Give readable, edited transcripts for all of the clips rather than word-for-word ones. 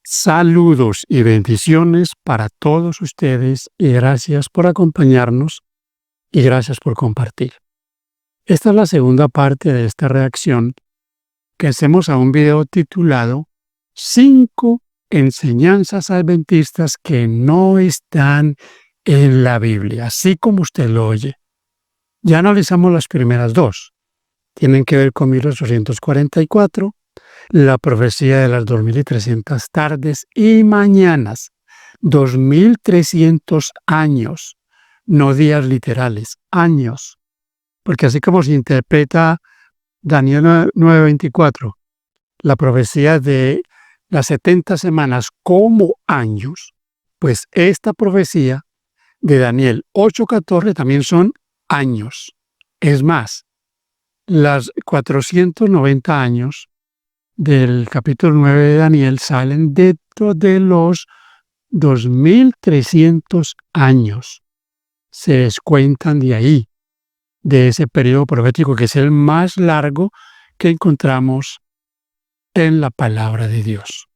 Saludos y bendiciones para todos ustedes y gracias por acompañarnos y gracias por compartir. Esta es la segunda parte de esta reacción que hacemos a un video titulado 5 enseñanzas adventistas que no están en la Biblia, así como usted lo oye. Ya analizamos las primeras dos. Tienen que ver con 1844, la profecía de las 2300 tardes y mañanas, 2300 años, no días literales, años. Porque así como se interpreta Daniel 9:24, la profecía de las 70 semanas como años, pues esta profecía de Daniel 8:14 también son años. Es más, las 490 años del capítulo 9 de Daniel salen dentro de los 2300 años. Se descuentan de ahí, de ese periodo profético que es el más largo que encontramos en la palabra de Dios.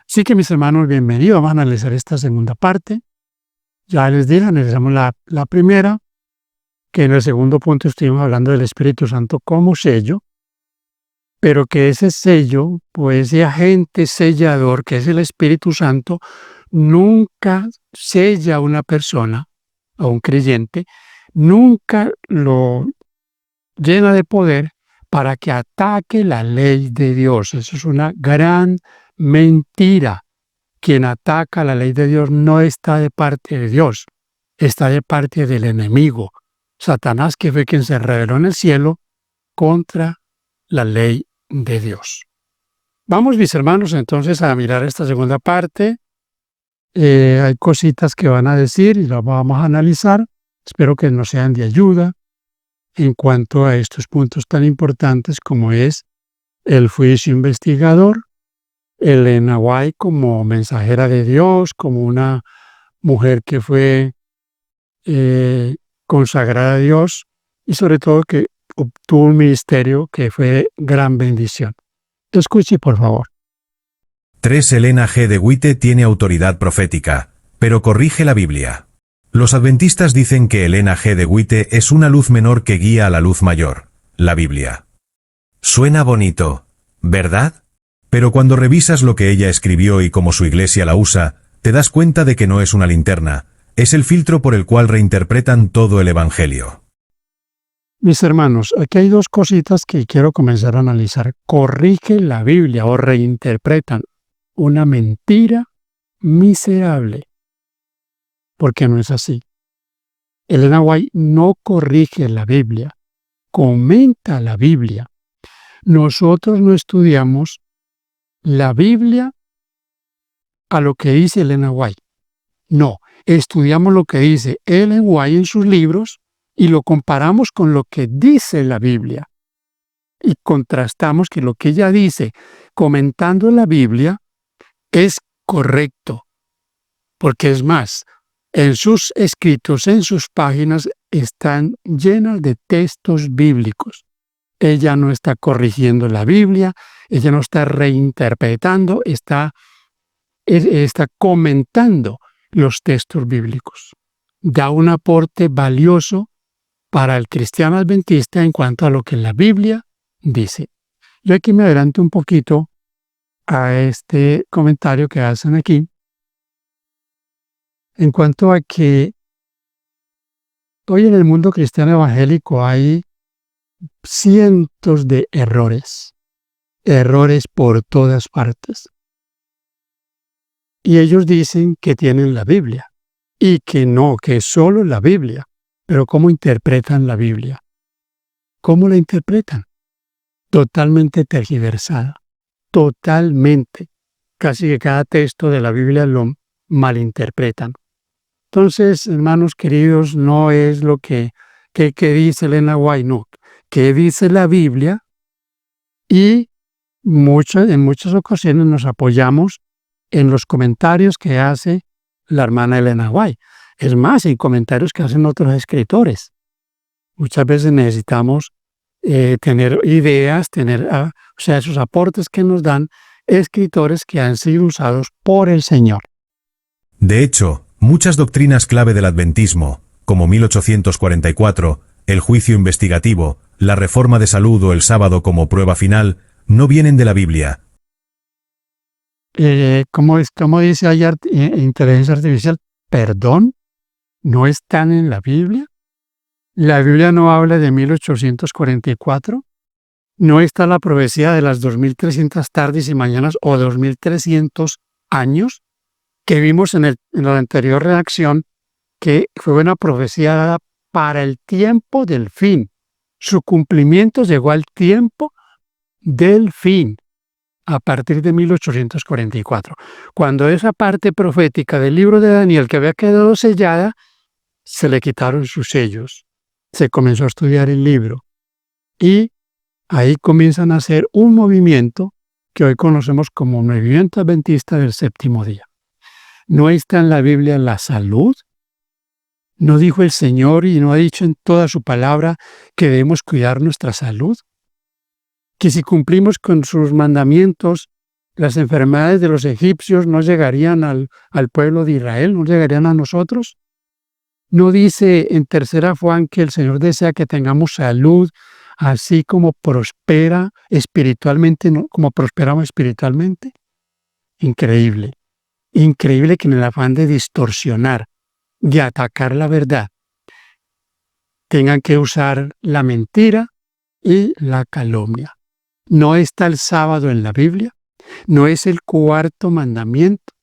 Así que mis hermanos, bienvenidos. Vamos a analizar esta segunda parte. Ya les dije, analizamos la primera, que en el segundo punto estuvimos hablando del Espíritu Santo como sello, pero que ese sello, pues ese agente sellador que es el Espíritu Santo, nunca sella a una persona, a un creyente, nunca lo llena de poder para que ataque la ley de Dios. Eso es una gran mentira. Quien ataca la ley de Dios no está de parte de Dios, está de parte del enemigo, Satanás, que fue quien se rebeló en el cielo contra la ley de Dios. Vamos, mis hermanos, entonces a mirar esta segunda parte. Hay cositas que van a decir y las vamos a analizar. Espero que nos sean de ayuda en cuanto a estos puntos tan importantes como es el juicio investigador, Elena White como mensajera de Dios, como una mujer que fue consagrada a Dios y sobre todo que obtuvo un ministerio que fue de gran bendición. Escuche, por favor. 3. Elena G. de White tiene autoridad profética, pero corrige la Biblia. Los adventistas dicen que Elena G. de White es una luz menor que guía a la luz mayor, la Biblia. Suena bonito, ¿verdad? Pero cuando revisas lo que ella escribió y cómo su iglesia la usa, te das cuenta de que no es una linterna, es el filtro por el cual reinterpretan todo el Evangelio. Mis hermanos, aquí hay dos cositas que quiero comenzar a analizar. Corrige la Biblia o reinterpretan una mentira miserable, porque no es así. Elena White no corrige la Biblia, comenta la Biblia. Nosotros no estudiamos la Biblia a lo que dice Elena White. No, estudiamos lo que dice Ellen White en sus libros y lo comparamos con lo que dice la Biblia. Y contrastamos que lo que ella dice comentando la Biblia es correcto. Porque es más, en sus escritos, en sus páginas, están llenas de textos bíblicos. Ella no está corrigiendo la Biblia, ella no está reinterpretando, está comentando los textos bíblicos. Da un aporte valioso para el cristiano adventista en cuanto a lo que la Biblia dice. Yo aquí me adelanto un poquito a este comentario que hacen aquí en cuanto a que hoy en el mundo cristiano evangélico hay cientos de errores por todas partes. Y ellos dicen que tienen la Biblia y que no, que es solo la Biblia. Pero ¿cómo interpretan la Biblia? ¿Cómo la interpretan? Totalmente tergiversada. Totalmente. Casi que cada texto de la Biblia lo malinterpretan. Entonces, hermanos queridos, no es lo que dice Elena White, no. ¿Qué dice la Biblia? Y en muchas ocasiones nos apoyamos en los comentarios que hace la hermana Elena White. Es más, en comentarios que hacen otros escritores. Muchas veces necesitamos tener ideas, esos aportes que nos dan escritores que han sido usados por el Señor. De hecho, muchas doctrinas clave del adventismo, como 1844, el juicio investigativo, la reforma de salud o el sábado como prueba final, no vienen de la Biblia. ¿Cómo dice ahí inteligencia artificial? ¿Perdón? ¿No están en la Biblia? ¿La Biblia no habla de 1844? ¿No está la profecía de las 2300 tardes y mañanas o 2300 años que vimos en la anterior redacción, que fue una profecía dada para el tiempo del fin? Su cumplimiento llegó al tiempo del fin, a partir de 1844, cuando esa parte profética del libro de Daniel, que había quedado sellada, se le quitaron sus sellos. Se comenzó a estudiar el libro y ahí comienzan a hacer un movimiento que hoy conocemos como movimiento adventista del séptimo día. ¿No está en la Biblia la salud? ¿No dijo el Señor y no ha dicho en toda su palabra que debemos cuidar nuestra salud? Que si cumplimos con sus mandamientos, las enfermedades de los egipcios no llegarían al pueblo de Israel, no llegarían a nosotros. ¿No dice en 3 Juan que el Señor desea que tengamos salud, así como prospera espiritualmente, ¿no? Como prosperamos espiritualmente? Increíble. Increíble que en el afán de distorsionar, de atacar la verdad, tengan que usar la mentira y la calumnia. ¿No está el sábado en la Biblia? ¿No es el 4º mandamiento?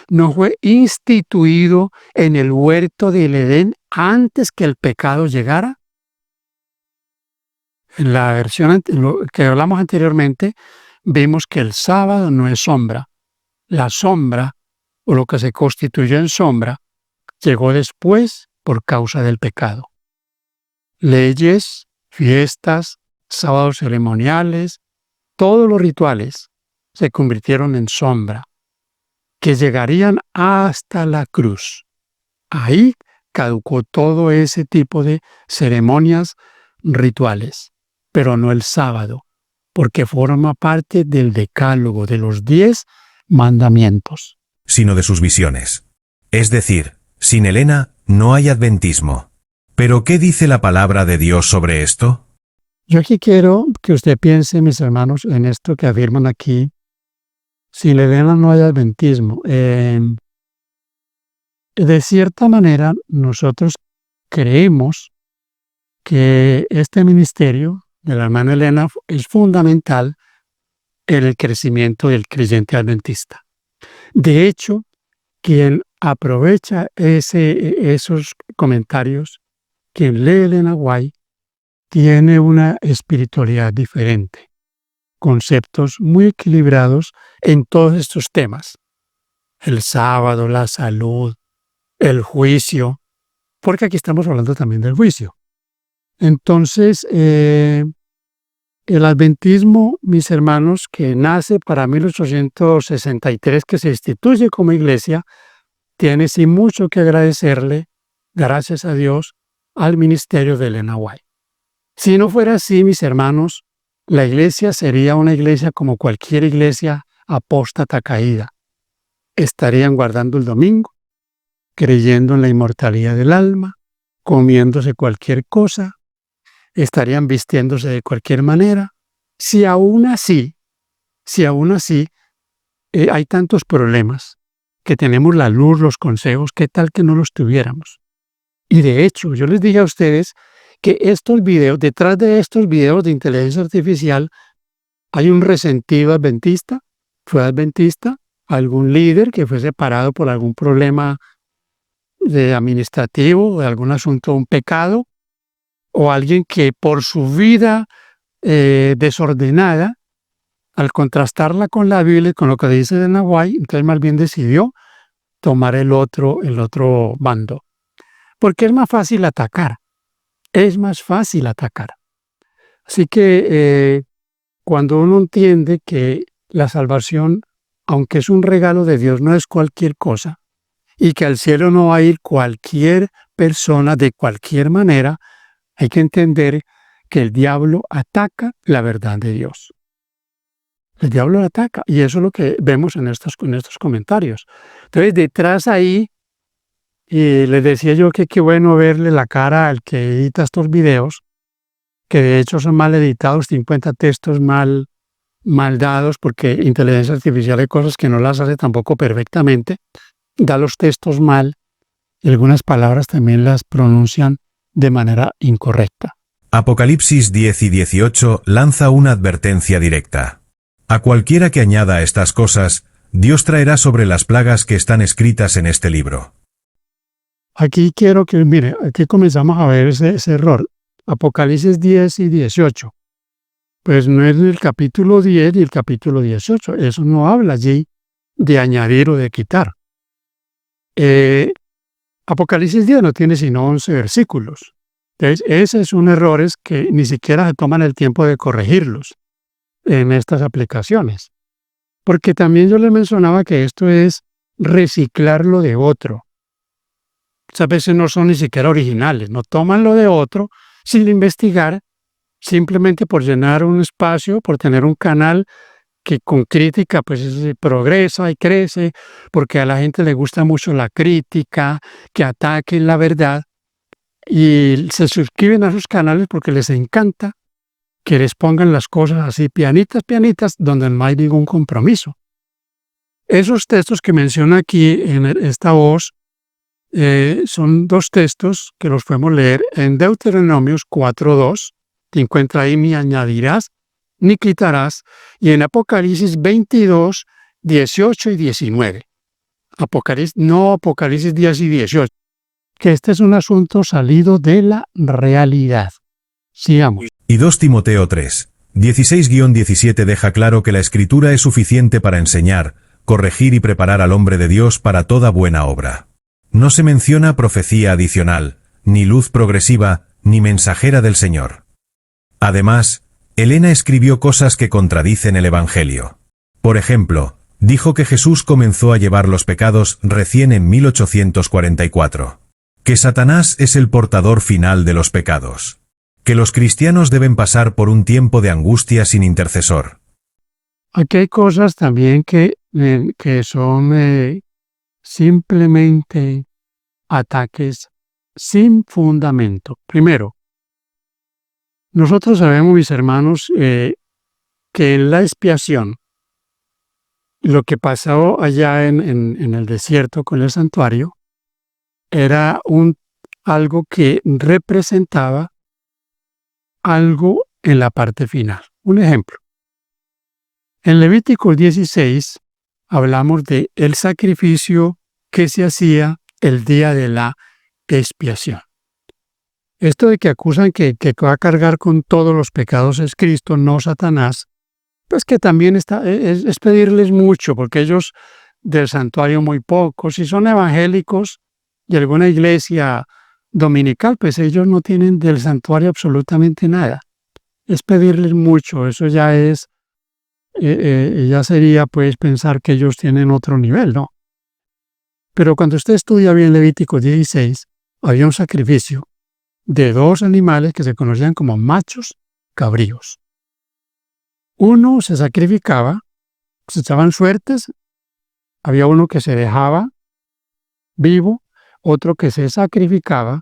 ¿No fue instituido en el huerto del Edén antes que el pecado llegara? En la versión que hablamos anteriormente, vimos que el sábado no es sombra. La sombra, o lo que se constituyó en sombra, llegó después por causa del pecado. Leyes, fiestas, sábados ceremoniales, todos los rituales se convirtieron en sombra, que llegarían hasta la cruz. Ahí caducó todo ese tipo de ceremonias rituales, pero no el sábado, porque forma parte del decálogo, de los 10 mandamientos. Sino de sus visiones. Es decir, sin Elena no hay adventismo. ¿Pero qué dice la palabra de Dios sobre esto? Yo aquí quiero que usted piense, mis hermanos, en esto que afirman aquí. Sin Elena no hay adventismo. De cierta manera, nosotros creemos que este ministerio de la hermana Elena es fundamental en el crecimiento del creyente adventista. De hecho, quien aprovecha esos comentarios, quien lee Elena White, tiene una espiritualidad diferente, conceptos muy equilibrados en todos estos temas. El sábado, la salud, el juicio, porque aquí estamos hablando también del juicio. Entonces, el adventismo, mis hermanos, que nace para 1863, que se instituye como iglesia, tiene sí mucho que agradecerle, gracias a Dios, al ministerio de Elena White. Si no fuera así, mis hermanos, la iglesia sería una iglesia como cualquier iglesia apóstata caída. Estarían guardando el domingo, creyendo en la inmortalidad del alma, comiéndose cualquier cosa, estarían vistiéndose de cualquier manera. Si aún así hay tantos problemas, que tenemos la luz, los consejos, ¿qué tal que no los tuviéramos? Y de hecho, yo les dije a ustedes que estos videos, detrás de estos videos de inteligencia artificial, hay un resentido adventista, fue adventista, algún líder que fue separado por algún problema administrativo, de algún asunto, un pecado, o alguien que por su vida desordenada, al contrastarla con la Biblia y con lo que dice de Nahuay, entonces más bien decidió tomar el otro bando. Porque es más fácil atacar. Es más fácil atacar. Así que cuando uno entiende que la salvación, aunque es un regalo de Dios, no es cualquier cosa, y que al cielo no va a ir cualquier persona de cualquier manera, hay que entender que el diablo ataca la verdad de Dios. El diablo lo ataca. Y eso es lo que vemos en estos comentarios. Entonces, detrás ahí, y les decía yo que qué bueno verle la cara al que edita estos videos, que de hecho son mal editados, 50 textos mal dados, porque inteligencia artificial hay cosas que no las hace tampoco perfectamente, da los textos mal y algunas palabras también las pronuncian de manera incorrecta. Apocalipsis 10 y 18 lanza una advertencia directa. A cualquiera que añada estas cosas, Dios traerá sobre las plagas que están escritas en este libro. Aquí quiero que, mire, aquí comenzamos a ver ese error. Apocalipsis 10 y 18. Pues no es el capítulo 10 y el capítulo 18. Eso no habla allí de añadir o de quitar. Apocalipsis 10 no tiene sino 11 versículos. Entonces, esos son errores que ni siquiera se toman el tiempo de corregirlos en estas aplicaciones. Porque también yo les mencionaba que esto es reciclar lo de otro. Muchas veces no son ni siquiera originales, no toman lo de otro sin investigar, simplemente por llenar un espacio, por tener un canal que con crítica pues progresa y crece, porque a la gente le gusta mucho la crítica, que ataquen la verdad, y se suscriben a sus canales porque les encanta que les pongan las cosas así pianitas, donde no hay ningún compromiso. Esos textos que menciona aquí en esta voz son dos textos que los podemos leer en Deuteronomios 4:2, te encuentra ahí ni añadirás ni quitarás, y en Apocalipsis 22, 18 y 19. Apocalipsis 10 y 18, que este es un asunto salido de la realidad. Sigamos. Y 2 Timoteo 3, 16-17 deja claro que la Escritura es suficiente para enseñar, corregir y preparar al hombre de Dios para toda buena obra. No se menciona profecía adicional, ni luz progresiva, ni mensajera del Señor. Además, Elena escribió cosas que contradicen el Evangelio. Por ejemplo, dijo que Jesús comenzó a llevar los pecados recién en 1844. Que Satanás es el portador final de los pecados. Que los cristianos deben pasar por un tiempo de angustia sin intercesor. Aquí hay cosas también que son simplemente ataques sin fundamento. Primero, nosotros sabemos, mis hermanos, que en la expiación, lo que pasó allá en el desierto con el santuario, era algo que representaba algo en la parte final. Un ejemplo. En Levítico 16 hablamos de el sacrificio que se hacía el día de la expiación. Esto de que acusan que va a cargar con todos los pecados es Cristo, no Satanás, pues que también es pedirles mucho, porque ellos del santuario muy poco. Si son evangélicos y alguna iglesia dominical, pues ellos no tienen del santuario absolutamente nada. Es pedirles mucho, eso ya es, ya sería pues pensar que ellos tienen otro nivel, ¿no? Pero cuando usted estudia bien Levítico 16, había un sacrificio de dos animales que se conocían como machos cabríos. Uno se sacrificaba, se echaban suertes, había uno que se dejaba vivo, otro que se sacrificaba,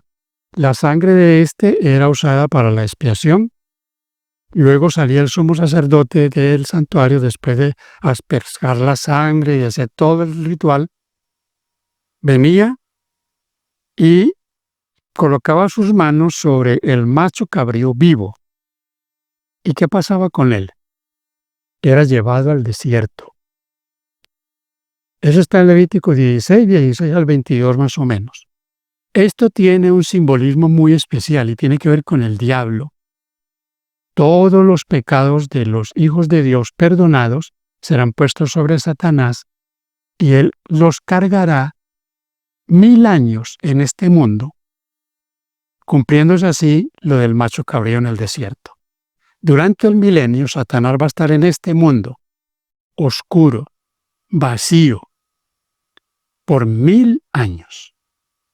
la sangre de este era usada para la expiación, luego salía el sumo sacerdote del santuario después de asperjar la sangre y hacer todo el ritual, venía y colocaba sus manos sobre el macho cabrío vivo. ¿Y qué pasaba con él? Era llevado al desierto. Eso está en Levítico 16 al 22 más o menos. Esto tiene un simbolismo muy especial y tiene que ver con el diablo. Todos los pecados de los hijos de Dios perdonados serán puestos sobre Satanás y él los cargará 1000 años en este mundo, cumpliéndose así lo del macho cabrío en el desierto. Durante el milenio, Satanás va a estar en este mundo, oscuro, vacío, por 1000 años.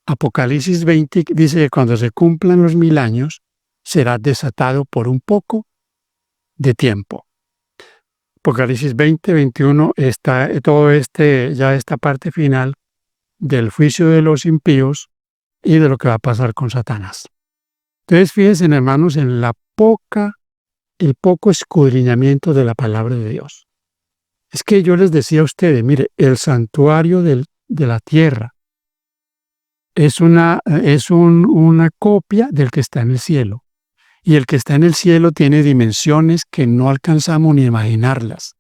Apocalipsis 20 dice que cuando se cumplan los 1000 años, será desatado por un poco de tiempo. Apocalipsis 20, 21 está ya esta parte final del juicio de los impíos y de lo que va a pasar con Satanás. Entonces, fíjense, hermanos, en el poco escudriñamiento de la palabra de Dios. Es que yo les decía a ustedes, mire, el santuario de la tierra es una copia del que está en el cielo. Y el que está en el cielo tiene dimensiones que no alcanzamos ni a imaginarlas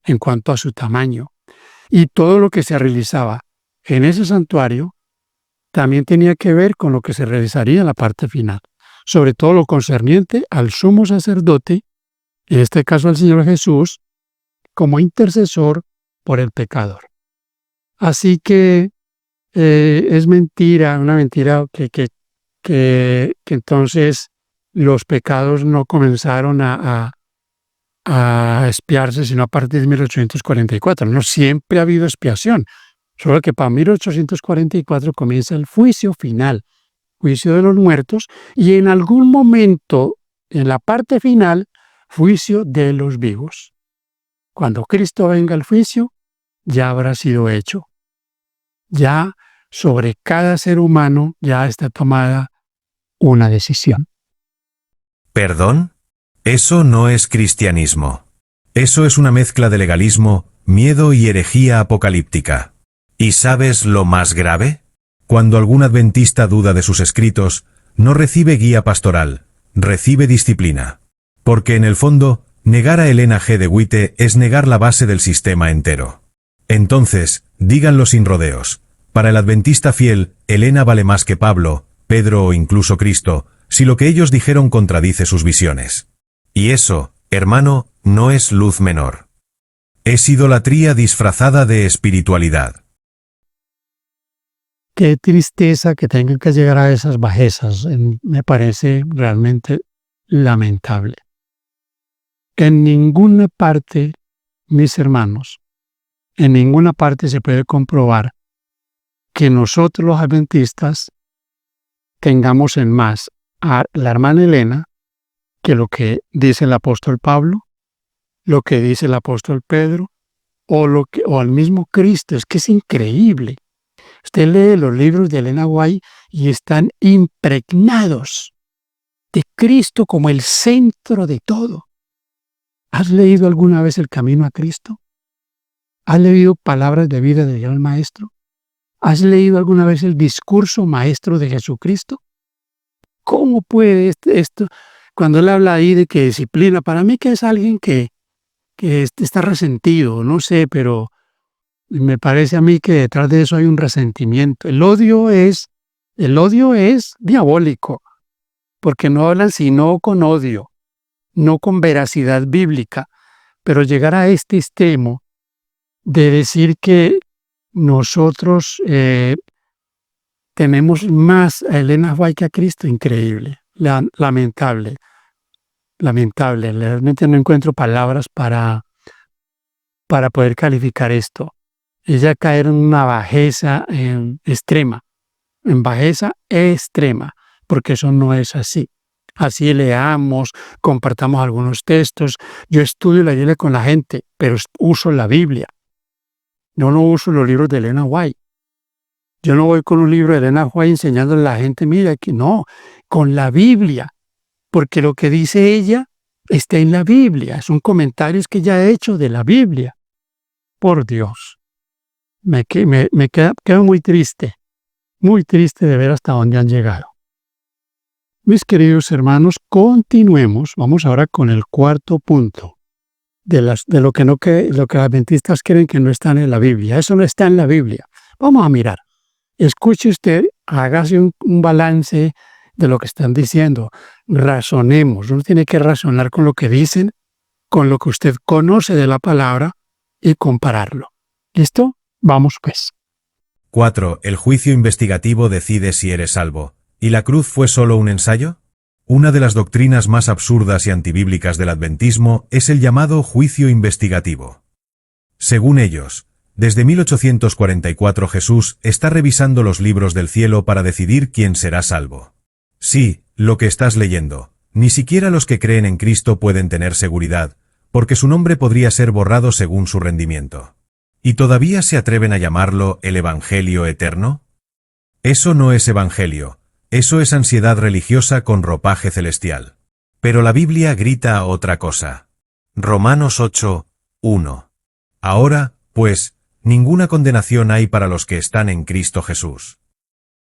en cuanto a su tamaño. Y todo lo que se realizaba en ese santuario también tenía que ver con lo que se realizaría en la parte final, sobre todo lo concerniente al sumo sacerdote, en este caso al Señor Jesús, como intercesor por el pecador. Así que es mentira, una mentira que entonces los pecados no comenzaron a expiarse sino a partir de 1844. No siempre ha habido expiación, solo que para 1844 comienza el juicio final, juicio de los muertos, y en algún momento, en la parte final, juicio de los vivos. Cuando Cristo venga al juicio, ya habrá sido hecho. Ya sobre cada ser humano ya está tomada una decisión. ¿Perdón? Eso no es cristianismo. Eso es una mezcla de legalismo, miedo y herejía apocalíptica. ¿Y sabes lo más grave? Cuando algún adventista duda de sus escritos, no recibe guía pastoral, recibe disciplina. Porque en el fondo, negar a Elena G. de White es negar la base del sistema entero. Entonces, díganlo sin rodeos. Para el adventista fiel, Elena vale más que Pablo, Pedro o incluso Cristo, si lo que ellos dijeron contradice sus visiones. Y eso, hermano, no es luz menor. Es idolatría disfrazada de espiritualidad. Qué tristeza que tengan que llegar a esas bajezas. Me parece realmente lamentable. En ninguna parte, mis hermanos, en ninguna parte se puede comprobar que nosotros los adventistas tengamos en más a la hermana Elena que lo que dice el apóstol Pablo, lo que dice el apóstol Pedro, o al mismo Cristo. Es que es increíble. Usted lee los libros de Elena White y están impregnados de Cristo como el centro de todo. ¿Has leído alguna vez El Camino a Cristo? ¿Has leído Palabras de Vida del Gran Maestro? ¿Has leído alguna vez el discurso maestro de Jesucristo? ¿Cómo puede esto, cuando él habla ahí de que disciplina, para mí que es alguien que está resentido, no sé, pero me parece a mí que detrás de eso hay un resentimiento. El odio es diabólico, porque no hablan sino con odio, no con veracidad bíblica, pero llegar a este extremo de decir que nosotros tenemos más a Elena White que a Cristo, increíble, lamentable. Realmente no encuentro palabras para poder calificar esto. Ella cae en una bajeza extrema, porque eso no es así. Así leamos, compartamos algunos textos. Yo estudio la Biblia con la gente, pero uso la Biblia. Yo no uso los libros de Elena White. Yo no voy con un libro de Elena White enseñándole a la gente, mira, que no, con la Biblia. Porque lo que dice ella está en la Biblia. Son comentarios que ella ha hecho de la Biblia. Por Dios. Quedo muy triste de ver hasta dónde han llegado. Mis queridos hermanos, continuemos. Vamos ahora con el cuarto punto de lo que los adventistas creen que no están en la Biblia. Eso no está en la Biblia. Vamos a mirar. Escuche usted, hágase un balance de lo que están diciendo. Razonemos. Uno tiene que razonar con lo que dicen, con lo que usted conoce de la palabra y compararlo. ¿Listo? Vamos pues. 4. El juicio investigativo decide si eres salvo. ¿Y la cruz fue solo un ensayo? Una de las doctrinas más absurdas y antibíblicas del adventismo es el llamado juicio investigativo. Según ellos, desde 1844 Jesús está revisando los libros del cielo para decidir quién será salvo. Sí, lo que estás leyendo. Ni siquiera los que creen en Cristo pueden tener seguridad, porque su nombre podría ser borrado según su rendimiento. ¿Y todavía se atreven a llamarlo el Evangelio eterno? Eso no es evangelio, eso es ansiedad religiosa con ropaje celestial. Pero la Biblia grita otra cosa. Romanos 8, 1. Ahora, pues, ninguna condenación hay para los que están en Cristo Jesús.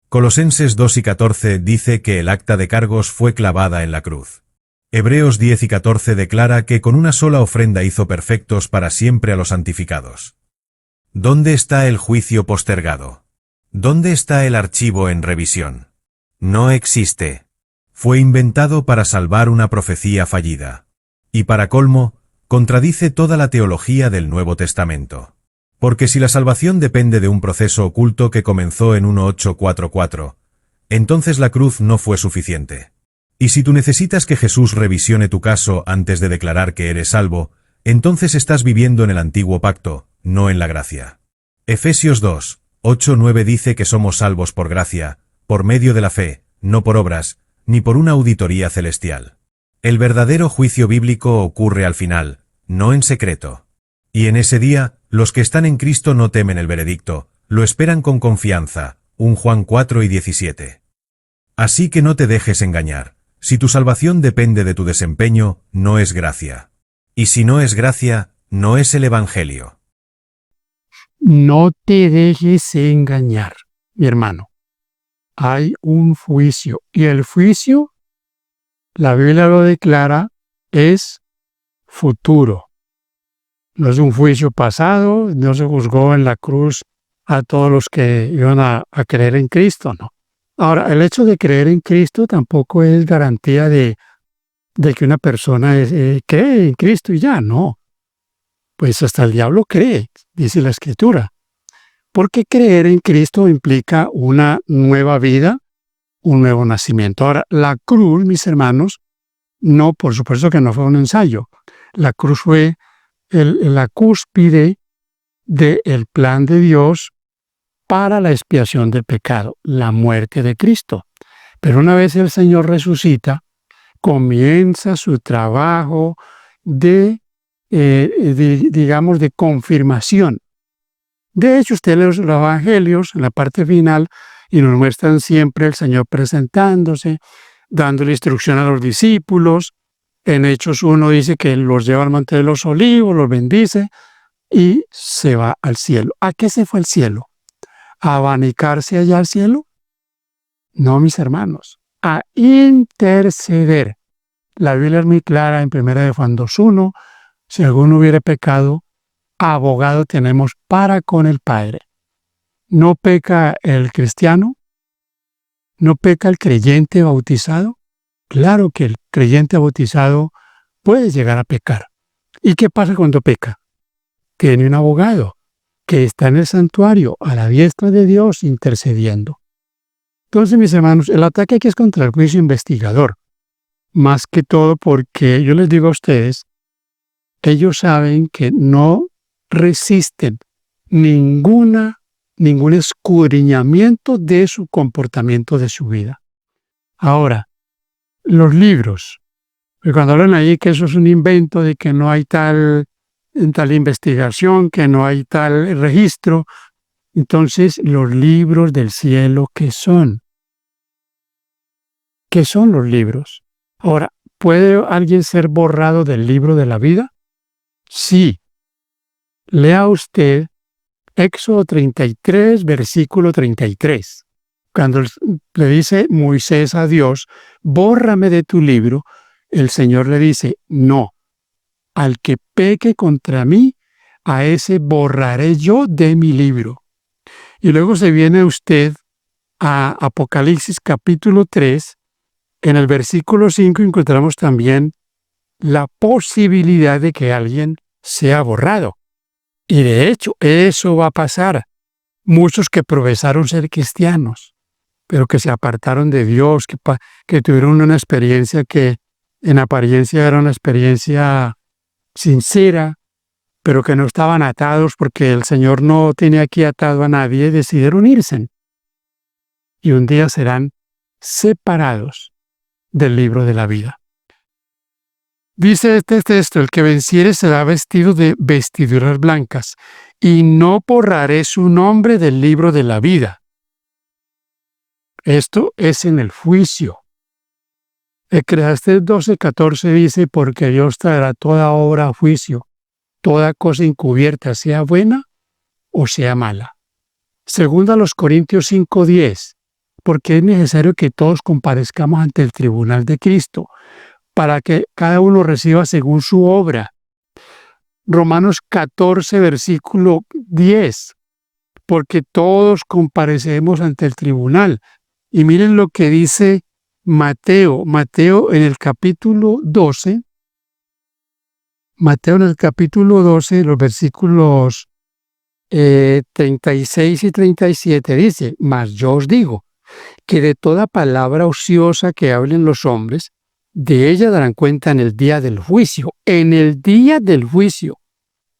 Colosenses 2 y 14 dice que el acta de cargos fue clavada en la cruz. Hebreos 10 y 14 declara que con una sola ofrenda hizo perfectos para siempre a los santificados. ¿Dónde está el juicio postergado? ¿Dónde está el archivo en revisión? No existe. Fue inventado para salvar una profecía fallida. Y para colmo, contradice toda la teología del Nuevo Testamento. Porque si la salvación depende de un proceso oculto que comenzó en 1844, entonces la cruz no fue suficiente. Y si tú necesitas que Jesús revisione tu caso antes de declarar que eres salvo, entonces estás viviendo en el antiguo pacto, no en la gracia. Efesios 2, 8-9 dice que somos salvos por gracia, por medio de la fe, no por obras, ni por una auditoría celestial. El verdadero juicio bíblico ocurre al final, no en secreto. Y en ese día, los que están en Cristo no temen el veredicto, lo esperan con confianza. 1 Juan 4 y 17. Así que no te dejes engañar. Si tu salvación depende de tu desempeño, no es gracia. Y si no es gracia, no es el Evangelio. No te dejes engañar, mi hermano. Hay un juicio, y el juicio, la Biblia lo declara, es futuro. No es un juicio pasado, no se juzgó en la cruz a todos los que iban a creer en Cristo, no. Ahora, el hecho de creer en Cristo tampoco es garantía de que una persona cree en Cristo y ya, no. Pues hasta el diablo cree, dice la Escritura. Porque creer en Cristo implica una nueva vida, un nuevo nacimiento. Ahora, la cruz, mis hermanos, no, por supuesto que no fue un ensayo. La cruz fue la cúspide del plan de Dios para la expiación del pecado, la muerte de Cristo. Pero una vez el Señor resucita, comienza su trabajo de confirmación. De hecho, usted lee los evangelios en la parte final y nos muestran siempre el Señor presentándose, dándole instrucción a los discípulos. En Hechos 1 dice que los lleva al Monte de los Olivos, los bendice y se va al cielo. ¿A qué se fue al cielo? ¿A abanicarse allá al cielo? No, mis hermanos, a interceder. La Biblia es muy clara en 1 Juan 2:1, si alguno hubiere pecado, abogado tenemos para con el Padre. ¿No peca el cristiano? ¿No peca el creyente bautizado? Claro que el creyente bautizado puede llegar a pecar. ¿Y qué pasa cuando peca? Tiene un abogado que está en el santuario, a la diestra de Dios, intercediendo. Entonces, mis hermanos, el ataque aquí es contra el juicio investigador. Más que todo porque yo les digo a ustedes, ellos saben que no resisten ningún escudriñamiento de su comportamiento, de su vida. Ahora, los libros, cuando hablan ahí que eso es un invento, de que no hay tal investigación, que no hay tal registro, entonces los libros del cielo, ¿qué son? ¿Qué son los libros? Ahora, ¿puede alguien ser borrado del libro de la vida? Sí. Lea usted Éxodo 33, versículo 33. Cuando le dice Moisés a Dios, bórrame de tu libro, el Señor le dice, no, al que peque contra mí, a ese borraré yo de mi libro. Y luego se viene usted a Apocalipsis capítulo 3, en el versículo 5 encontramos también la posibilidad de que alguien sea borrado. Y de hecho, eso va a pasar. Muchos que profesaron ser cristianos, pero que se apartaron de Dios, que tuvieron una experiencia que en apariencia era una experiencia sincera, pero que no estaban atados porque el Señor no tenía aquí atado a nadie, decidieron irse. Y un día serán separados del libro de la vida. Dice este texto, el que venciere será vestido de vestiduras blancas, y no borraré su nombre del libro de la vida. Esto es en el juicio. Eclesiastés 12:14 dice, porque Dios traerá toda obra a juicio, toda cosa encubierta, sea buena o sea mala. Segunda los Corintios 5:10, porque es necesario que todos comparezcamos ante el tribunal de Cristo, para que cada uno reciba según su obra. Romanos 14, versículo 10, porque todos comparecemos ante el tribunal. Y miren lo que dice Mateo en el capítulo 12, los versículos 36 y 37 dice, mas yo os digo, que de toda palabra ociosa que hablen los hombres, de ella darán cuenta en el día del juicio,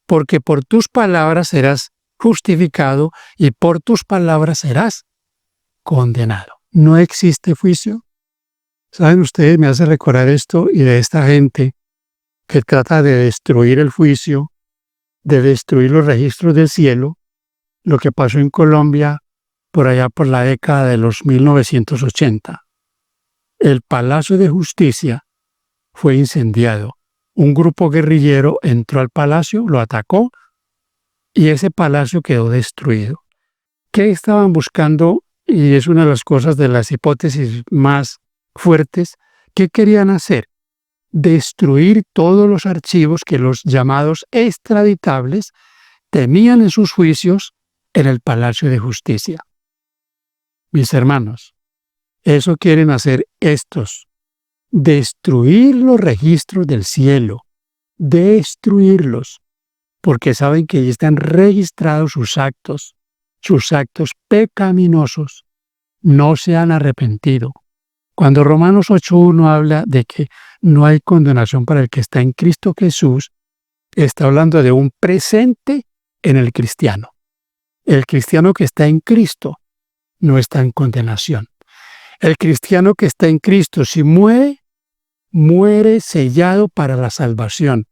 porque por tus palabras serás justificado y por tus palabras serás condenado. ¿No existe juicio? ¿Saben ustedes? Me hace recordar esto y de esta gente que trata de destruir el juicio, de destruir los registros del cielo, lo que pasó en Colombia por allá por la década de los 1980. El Palacio de Justicia fue incendiado. Un grupo guerrillero entró al palacio, lo atacó y ese palacio quedó destruido. ¿Qué estaban buscando? Y es una de las cosas de las hipótesis más fuertes. ¿Qué querían hacer? Destruir todos los archivos que los llamados extraditables tenían en sus juicios en el Palacio de Justicia. Mis hermanos, eso quieren hacer estos. Destruir los registros del cielo. Destruirlos. Porque saben que allí están registrados sus actos pecaminosos. No se han arrepentido. Cuando Romanos 8:1 habla de que no hay condenación para el que está en Cristo Jesús, está hablando de un presente en el cristiano. El cristiano que está en Cristo no está en condenación. El cristiano que está en Cristo, si muere, muere sellado para la salvación.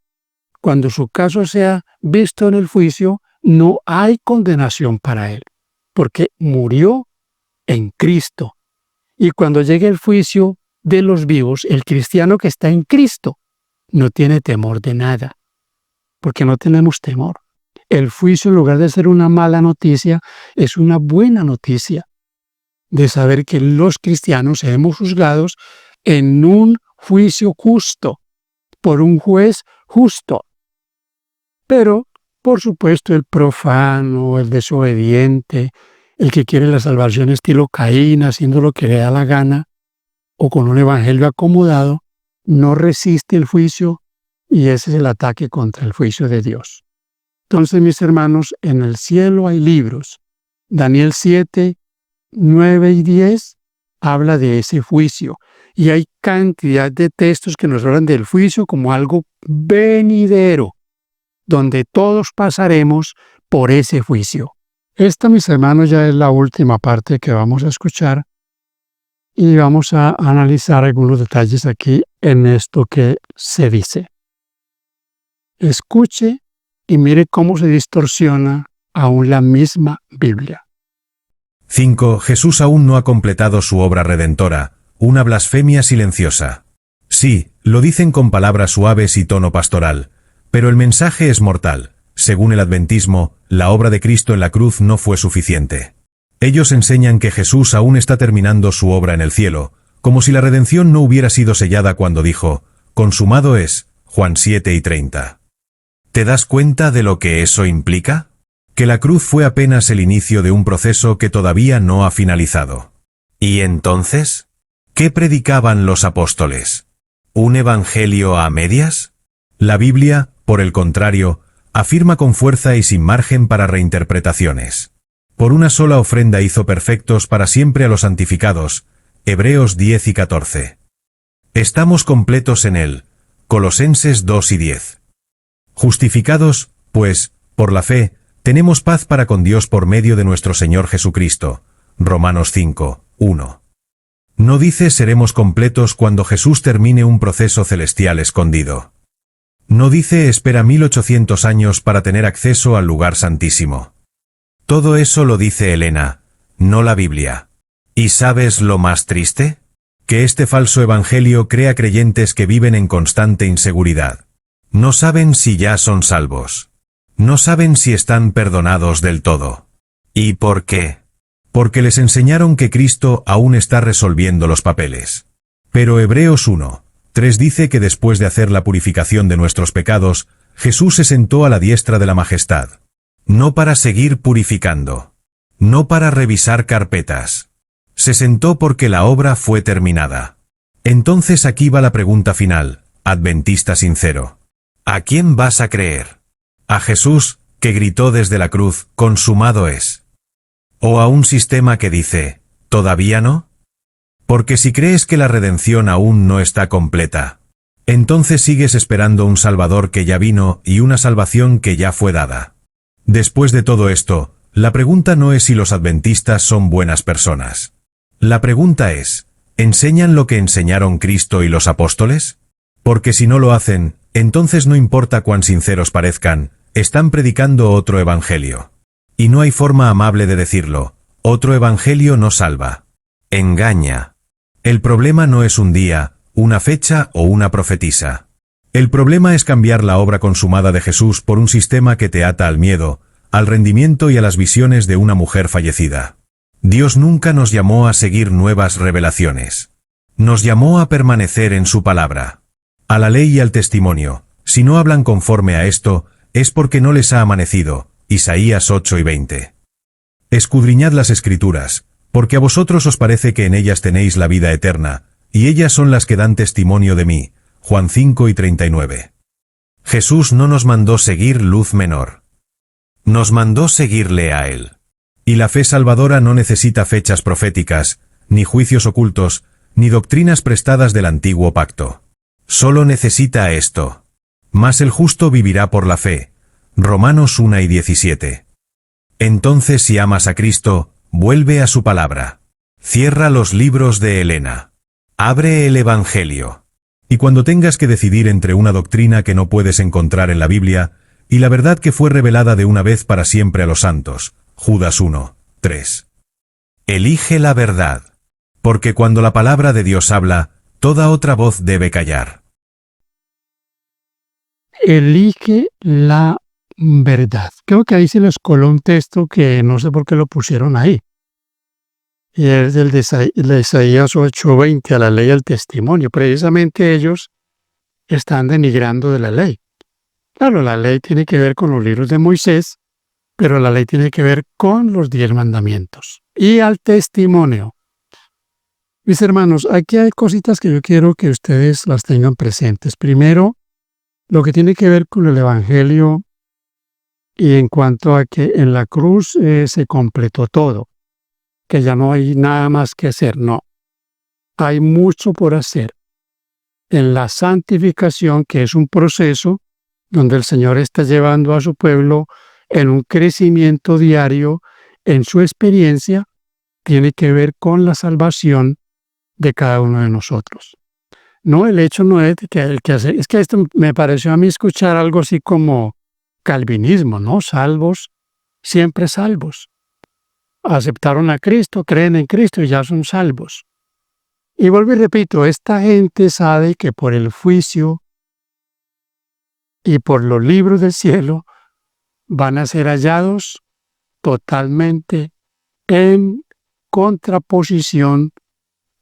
Cuando su caso sea visto en el juicio, no hay condenación para él, porque murió en Cristo. Y cuando llegue el juicio de los vivos, el cristiano que está en Cristo no tiene temor de nada, porque no tenemos temor. El juicio, en lugar de ser una mala noticia, es una buena noticia de saber que los cristianos seremos juzgados en un juicio justo, por un juez justo. Pero, por supuesto, el profano, el desobediente, el que quiere la salvación estilo Caín, haciendo lo que le da la gana, o con un evangelio acomodado, no resiste el juicio y ese es el ataque contra el juicio de Dios. Entonces, mis hermanos, en el cielo hay libros. Daniel 7, 9 y 10 habla de ese juicio y hay cantidad de textos que nos hablan del juicio como algo venidero, donde todos pasaremos por ese juicio. Esta, mis hermanos, ya es la última parte que vamos a escuchar y vamos a analizar algunos detalles aquí en esto que se dice. Escuche y mire cómo se distorsiona aún la misma Biblia. 5. Jesús aún no ha completado su obra redentora, una blasfemia silenciosa. Sí, lo dicen con palabras suaves y tono pastoral, pero el mensaje es mortal. Según el adventismo, la obra de Cristo en la cruz no fue suficiente. Ellos enseñan que Jesús aún está terminando su obra en el cielo, como si la redención no hubiera sido sellada cuando dijo, «Consumado es», Juan 7 y 30. ¿Te das cuenta de lo que eso implica? Que la cruz fue apenas el inicio de un proceso que todavía no ha finalizado. ¿Y entonces? ¿Qué predicaban los apóstoles? ¿Un evangelio a medias? La Biblia, por el contrario, afirma con fuerza y sin margen para reinterpretaciones. Por una sola ofrenda hizo perfectos para siempre a los santificados. Hebreos 10 y 14. Estamos completos en él. Colosenses 2 y 10. Justificados, pues, por la fe, tenemos paz para con Dios por medio de nuestro Señor Jesucristo. Romanos 5, 1. No dice seremos completos cuando Jesús termine un proceso celestial escondido. No dice espera 1800 años para tener acceso al lugar santísimo. Todo eso lo dice Elena, no la Biblia. ¿Y sabes lo más triste? Que este falso evangelio crea creyentes que viven en constante inseguridad. No saben si ya son salvos. No saben si están perdonados del todo. ¿Y por qué? Porque les enseñaron que Cristo aún está resolviendo los papeles. Pero Hebreos 1:3 dice que después de hacer la purificación de nuestros pecados, Jesús se sentó a la diestra de la majestad. No para seguir purificando. No para revisar carpetas. Se sentó porque la obra fue terminada. Entonces aquí va la pregunta final, adventista sincero. ¿A quién vas a creer? ¿A Jesús, que gritó desde la cruz, consumado es? ¿O a un sistema que dice, ¿todavía no? Porque si crees que la redención aún no está completa, entonces sigues esperando un Salvador que ya vino y una salvación que ya fue dada. Después de todo esto, la pregunta no es si los adventistas son buenas personas. La pregunta es, ¿enseñan lo que enseñaron Cristo y los apóstoles? Porque si no lo hacen, entonces no importa cuán sinceros parezcan, están predicando otro evangelio. Y no hay forma amable de decirlo, otro evangelio no salva. Engaña. El problema no es un día, una fecha o una profetisa. El problema es cambiar la obra consumada de Jesús por un sistema que te ata al miedo, al rendimiento y a las visiones de una mujer fallecida. Dios nunca nos llamó a seguir nuevas revelaciones. Nos llamó a permanecer en su palabra. A la ley y al testimonio, si no hablan conforme a esto, es porque no les ha amanecido. Isaías 8:20. Escudriñad las Escrituras, porque a vosotros os parece que en ellas tenéis la vida eterna, y ellas son las que dan testimonio de mí. Juan 5:39. Jesús no nos mandó seguir luz menor. Nos mandó seguirle a Él. Y la fe salvadora no necesita fechas proféticas, ni juicios ocultos, ni doctrinas prestadas del antiguo pacto. Solo necesita esto. Mas el justo vivirá por la fe. Romanos 1:17. Entonces si amas a Cristo, vuelve a su palabra. Cierra los libros de Elena. Abre el Evangelio. Y cuando tengas que decidir entre una doctrina que no puedes encontrar en la Biblia, y la verdad que fue revelada de una vez para siempre a los santos, Judas 1:3. Elige la verdad. Porque cuando la palabra de Dios habla, toda otra voz debe callar. Elige la verdad. Creo que ahí se les coló un texto que no sé por qué lo pusieron ahí. Y es el de Isaías 8:20, a la ley y al testimonio. Precisamente ellos están denigrando de la ley. Claro, la ley tiene que ver con los libros de Moisés, pero la ley tiene que ver con los 10 mandamientos. Y al testimonio. Mis hermanos, aquí hay cositas que yo quiero que ustedes las tengan presentes. Primero, lo que tiene que ver con el Evangelio y en cuanto a que en la cruz se completó todo, que ya no hay nada más que hacer. No, hay mucho por hacer. En la santificación, que es un proceso donde el Señor está llevando a su pueblo en un crecimiento diario en su experiencia, tiene que ver con la salvación de cada uno de nosotros. No, el hecho no es que el que hace, es que esto me pareció a mí escuchar algo así como calvinismo, ¿no? Salvos, siempre salvos. Aceptaron a Cristo, creen en Cristo y ya son salvos. Y vuelvo y repito, esta gente sabe que por el juicio y por los libros del cielo van a ser hallados totalmente en contraposición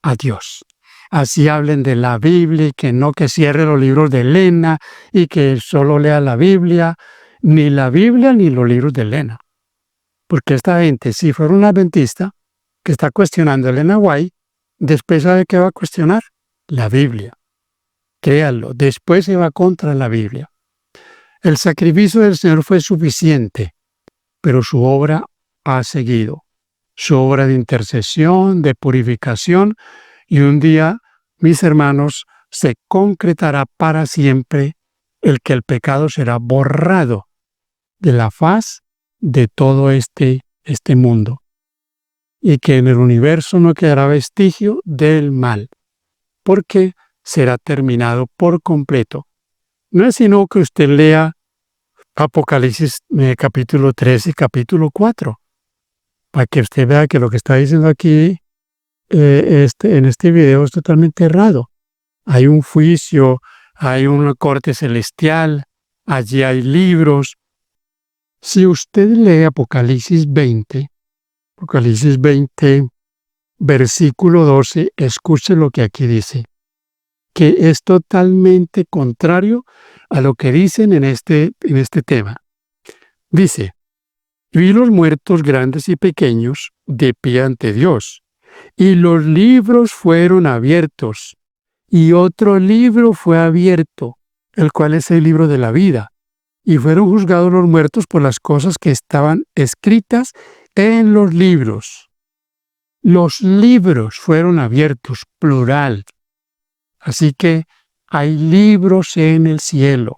a Dios. Así hablen de la Biblia y que cierre los libros de Elena y que solo lea la Biblia ni los libros de Elena. Porque esta gente, si fuera un adventista que está cuestionando a Elena White, después ¿sabe qué va a cuestionar? La Biblia. Créanlo, después se va contra la Biblia. El sacrificio del Señor fue suficiente, pero su obra ha seguido. Su obra de intercesión, de purificación, y un día, mis hermanos, se concretará para siempre el que el pecado será borrado de la faz de todo este mundo, y que en el universo no quedará vestigio del mal, porque será terminado por completo. No es sino que usted lea Apocalipsis capítulo 3 y capítulo 4, para que usted vea que lo que está diciendo aquí en este video es totalmente errado. Hay un juicio, hay una corte celestial, allí hay libros. Si usted lee Apocalipsis 20, versículo 12, escuche lo que aquí dice, que es totalmente contrario a lo que dicen en este tema. Dice: vi los muertos grandes y pequeños de pie ante Dios, y los libros fueron abiertos, y otro libro fue abierto, el cual es el libro de la vida, y fueron juzgados los muertos por las cosas que estaban escritas en los libros. Los libros fueron abiertos, plural. Así que hay libros en el cielo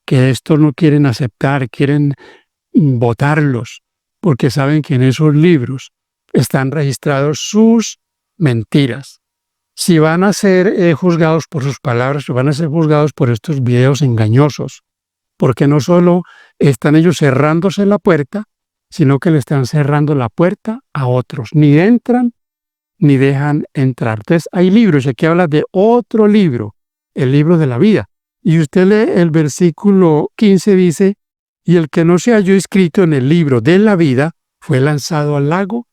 que estos no quieren aceptar, quieren botarlos, porque saben que en esos libros están registrados sus mentiras. Si van a ser juzgados por sus palabras, si van a ser juzgados por estos videos engañosos, porque no solo están ellos cerrándose la puerta, sino que le están cerrando la puerta a otros. Ni entran ni dejan entrar. Entonces hay libros, y aquí habla de otro libro, el libro de la vida. Y usted lee el versículo 15, dice: y el que no se halló escrito en el libro de la vida fue lanzado al lago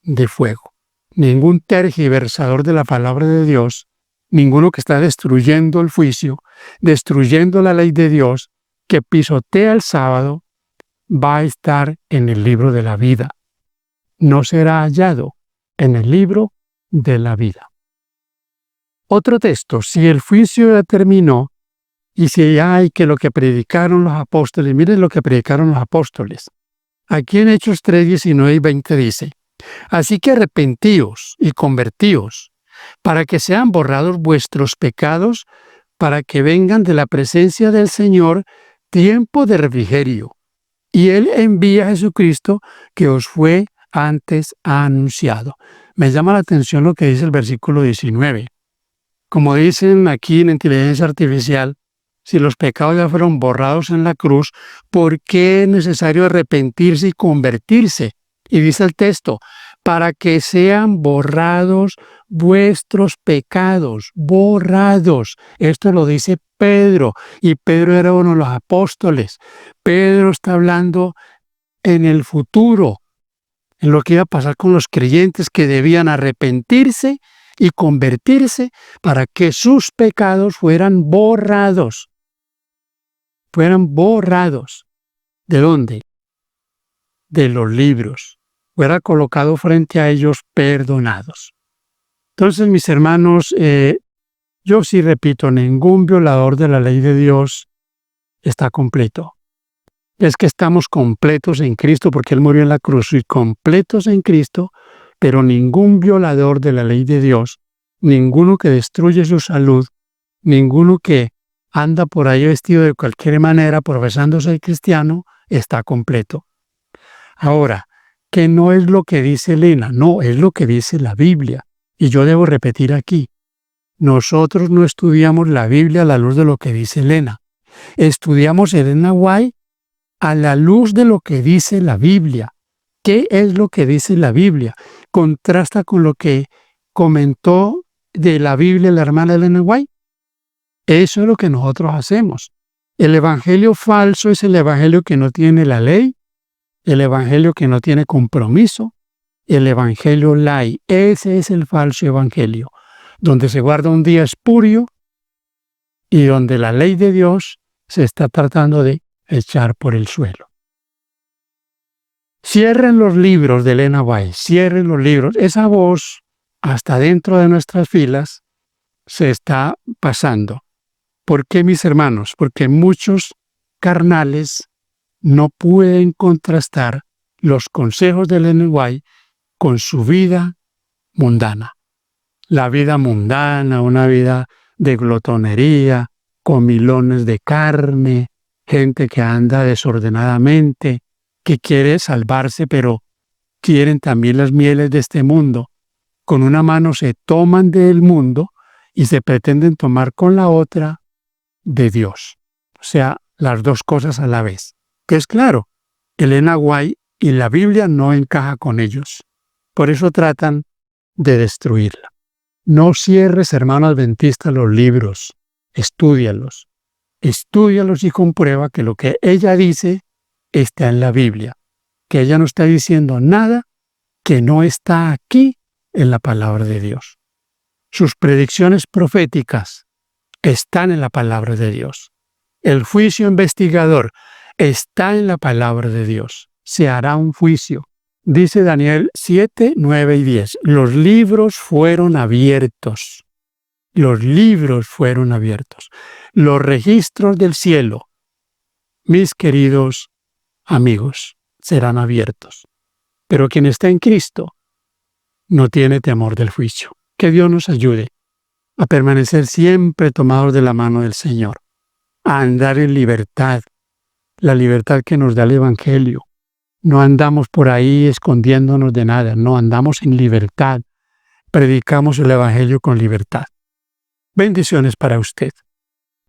de fuego. Ningún tergiversador de la palabra de Dios, ninguno que está destruyendo el juicio, destruyendo la ley de Dios, que pisotea el sábado, va a estar en el libro de la vida. No será hallado en el libro de la vida. Otro texto: si el juicio ya terminó, y si hay que lo que predicaron los apóstoles, miren lo que predicaron los apóstoles. Aquí en Hechos 3, 19 y 20 dice: así que arrepentíos y convertíos, para que sean borrados vuestros pecados, para que vengan de la presencia del Señor tiempo de refrigerio. Y Él envía a Jesucristo, que os fue antes anunciado. Me llama la atención lo que dice el versículo 19. Como dicen aquí en inteligencia artificial, si los pecados ya fueron borrados en la cruz, ¿por qué es necesario arrepentirse y convertirse? Y dice el texto: para que sean borrados vuestros pecados, borrados. Esto lo dice Pedro, y Pedro era uno de los apóstoles. Pedro está hablando en el futuro, en lo que iba a pasar con los creyentes que debían arrepentirse y convertirse para que sus pecados fueran borrados. Fueran borrados. ¿De dónde? De los libros. Fuera colocado frente a ellos perdonados. Entonces, mis hermanos, yo sí repito, ningún violador de la ley de Dios está completo. Es que estamos completos en Cristo porque Él murió en la cruz, y completos en Cristo, pero ningún violador de la ley de Dios, ninguno que destruye su salud, ninguno que anda por ahí vestido de cualquier manera profesando ser cristiano, está completo. Ahora, que no es lo que dice Elena, no, es lo que dice la Biblia. Y yo debo repetir aquí, nosotros no estudiamos la Biblia a la luz de lo que dice Elena. Estudiamos Elena White a la luz de lo que dice la Biblia. ¿Qué es lo que dice la Biblia? Contrasta con lo que comentó de la Biblia la hermana Elena White. Eso es lo que nosotros hacemos. El evangelio falso es el evangelio que no tiene la ley, el evangelio que no tiene compromiso, el evangelio light. Ese es el falso evangelio, donde se guarda un día espurio y donde la ley de Dios se está tratando de echar por el suelo. Cierren los libros de Elena White, cierren los libros. Esa voz, hasta dentro de nuestras filas, se está pasando. ¿Por qué, mis hermanos? Porque muchos carnales no pueden contrastar los consejos de Elena White con su vida mundana. La vida mundana, una vida de glotonería, comilones de carne, gente que anda desordenadamente, que quiere salvarse, pero quieren también las mieles de este mundo. Con una mano se toman del mundo y se pretenden tomar con la otra de Dios. o sea, las dos cosas a la vez. Que es claro, Elena White y la Biblia no encaja con ellos. Por eso tratan de destruirla. No cierres, hermano adventista, los libros. Estúdialos. Estúdialos y comprueba que lo que ella dice está en la Biblia. Que ella no está diciendo nada que no está aquí en la palabra de Dios. Sus predicciones proféticas están en la palabra de Dios. El juicio investigador está en la palabra de Dios. Se hará un juicio. Dice Daniel 7, 9 y 10. Los libros fueron abiertos. Los libros fueron abiertos. Los registros del cielo, mis queridos amigos, serán abiertos. Pero quien está en Cristo no tiene temor del juicio. Que Dios nos ayude a permanecer siempre tomados de la mano del Señor, a andar en libertad, la libertad que nos da el Evangelio. No andamos por ahí escondiéndonos de nada, no, andamos en libertad, predicamos el Evangelio con libertad. Bendiciones para usted.